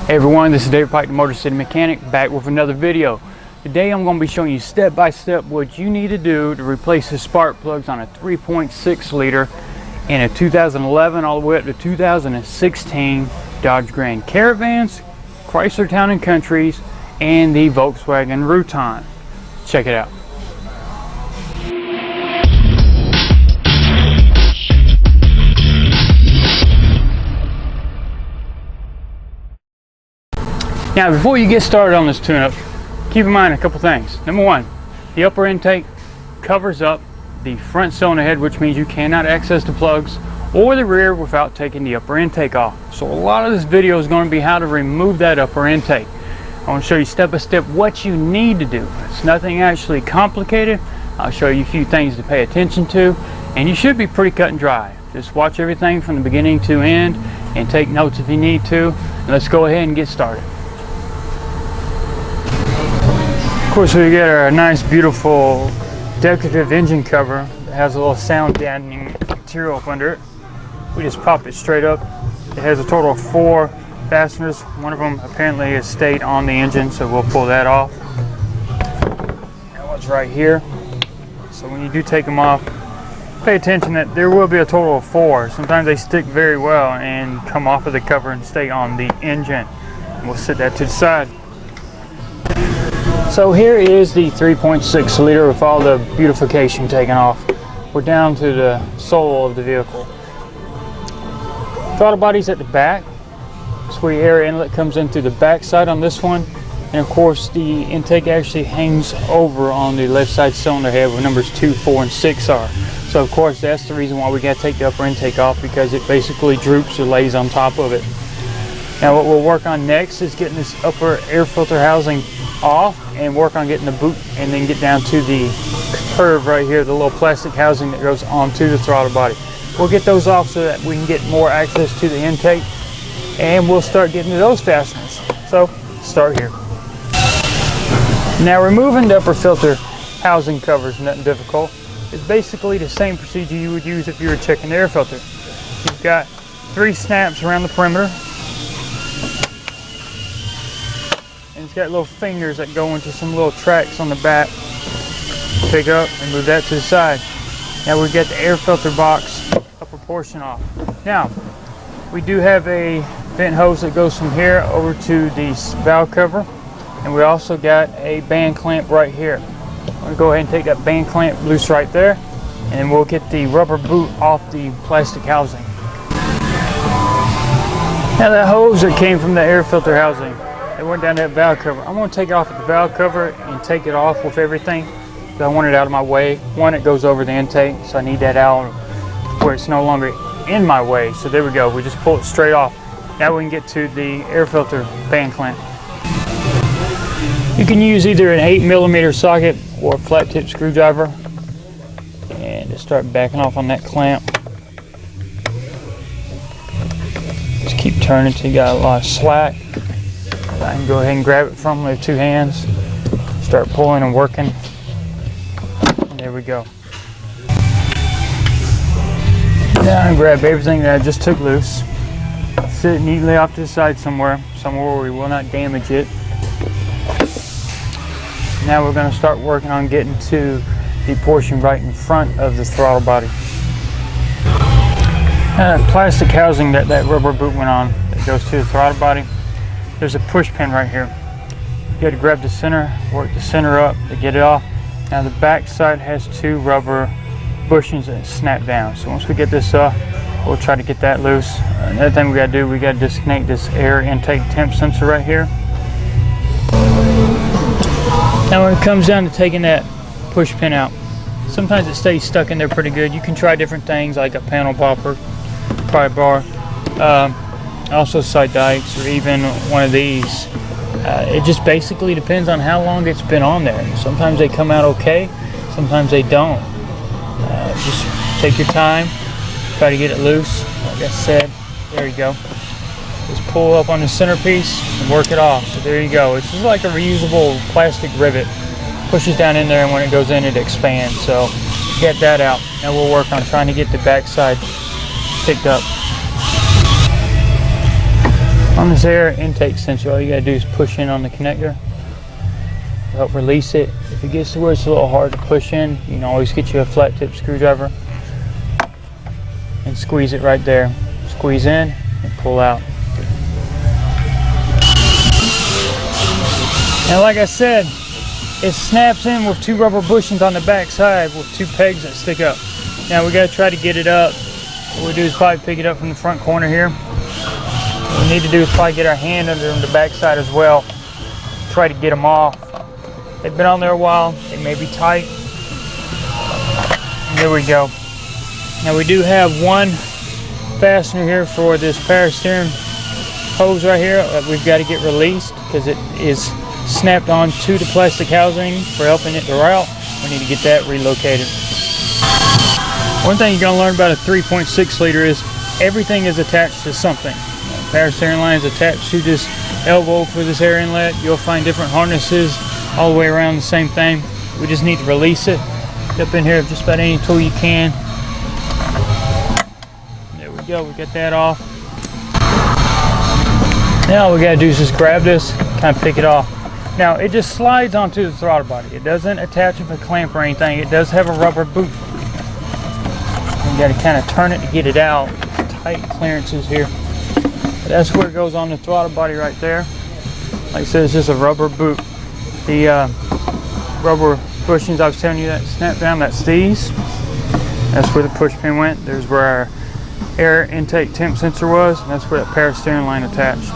Hey everyone, this is David Pike, the Motorcity Mechanic, back with another video. Today I'm going to be showing you step by step what you need to do to replace the spark plugs on a 3.6 liter in a 2011 all the way up to 2016 Dodge Grand Caravans, Chrysler Town Countries, and the Volkswagen Routan. Check it out. Now, before you get started on this tune-up, keep in mind a couple things. Number one, the upper intake covers up the front cylinder head, which means you cannot access the plugs, or the rear without taking the upper intake off. So a lot of this video is going to be how to remove that upper intake. I want to show you step by step what you need to do. It's nothing actually complicated. I'll show you a few things to pay attention to, and you should be pretty cut and dry. Just watch everything from the beginning to end and take notes if you need to. And let's go ahead and get started. Of course, we get our nice, beautiful, decorative engine cover that has a little sound dampening material up under it. We just pop it straight up. It has a total of 4 fasteners. One of them apparently has stayed on the engine, so we'll pull that off. That one's right here. So when you do take them off, pay attention that there will be a total of 4. Sometimes they stick very well and come off of the cover and stay on the engine. And we'll set that to the side. So here is the 3.6 liter with all the beautification taken off. We're down to the sole of the vehicle. Throttle body's at the back. That's where your air inlet comes in through the back side on this one. And of course the intake actually hangs over on the left side cylinder head where numbers 2, 4, and 6 are. So of course that's the reason why we got to take the upper intake off, because it basically droops or lays on top of it. Now what we'll work on next is getting this upper air filter housing off and work on getting the boot, and then get down to the curve right here, the little plastic housing that goes onto the throttle body. We'll get those off so that we can get more access to the intake, and we'll start getting to those fasteners. So start here. Now removing the upper filter housing cover is nothing difficult. It's basically the same procedure you would use if you were checking the air filter. You've got 3 snaps around the perimeter. It's got little fingers that go into some little tracks on the back. Pick up and move that to the side. Now we get the air filter box upper portion off. Now we do have a vent hose that goes from here over to the valve cover, and we also got a band clamp right here. I'm going to go ahead and take that band clamp loose right there, and then we'll get the rubber boot off the plastic housing. Now that hose that came from the air filter housing, it went down that valve cover. I'm going to take it off at the valve cover and take it off with everything. I want it out of my way. One, it goes over the intake, so I need that out where it's no longer in my way. So there we go. We just pull it straight off. Now we can get to the air filter band clamp. You can use either an 8mm socket or a flat tip screwdriver, and just start backing off on that clamp. Just keep turning until you got a lot of slack. I can go ahead and grab it from with 2 hands, start pulling and working, and there we go. Now I grab everything that I just took loose, sit it neatly off to the side somewhere where we will not damage it. Now we're going to start working on getting to the portion right in front of the throttle body. Now that plastic housing that rubber boot went on that goes to the throttle body, there's a push pin right here. You got to grab the center, work the center up to get it off. Now the back side has 2 rubber bushings that snap down. So once we get this off, we'll try to get that loose. Another thing we got to do, we got to disconnect this air intake temp sensor right here. Now when it comes down to taking that push pin out, sometimes it stays stuck in there pretty good. You can try different things like a panel popper, pry bar, also side dikes, or even one of these. It just basically depends on how long it's been on there. Sometimes they come out okay, sometimes they don't. Just take your time, try to get it loose. Like I said, there you go. Just pull up on the centerpiece and work it off. So there you go. It's just like a reusable plastic rivet. Pushes down in there, and when it goes in, it expands. So get that out. Now we'll work on trying to get the back side picked up. On this air intake sensor, all you gotta do is push in on the connector, help release it. If it gets to where it's a little hard to push in, you can always get you a flat tip screwdriver and squeeze it right there. Squeeze in and pull out. Now, like I said, it snaps in with 2 rubber bushings on the back side with 2 pegs that stick up. Now we gotta try to get it up. What we do is probably pick it up from the front corner here. What we need to do is probably get our hand under the back side as well. Try to get them off. They've been on there a while. They may be tight. And there we go. Now we do have one fastener here for this power steering hose right here that we've got to get released because it is snapped onto the plastic housing for helping it to route. We need to get that relocated. One thing you're going to learn about a 3.6 liter is everything is attached to something. The power steering line is attached to this elbow for this air inlet. You'll find different harnesses all the way around the same thing. We just need to release it. Get up in here with just about any tool you can. There we go, we got that off. Now all we gotta do is just grab this, kind of pick it off. Now it just slides onto the throttle body. It doesn't attach with a clamp or anything. It does have a rubber boot. You gotta kind of turn it to get it out. Tight clearances here. But that's where it goes on the throttle body right there. Like I said, it's just a rubber boot. The rubber bushings I was telling you that snap down, that's these. That's where the push pin went. There's where our air intake temp sensor was, and that's where that power steering line attached.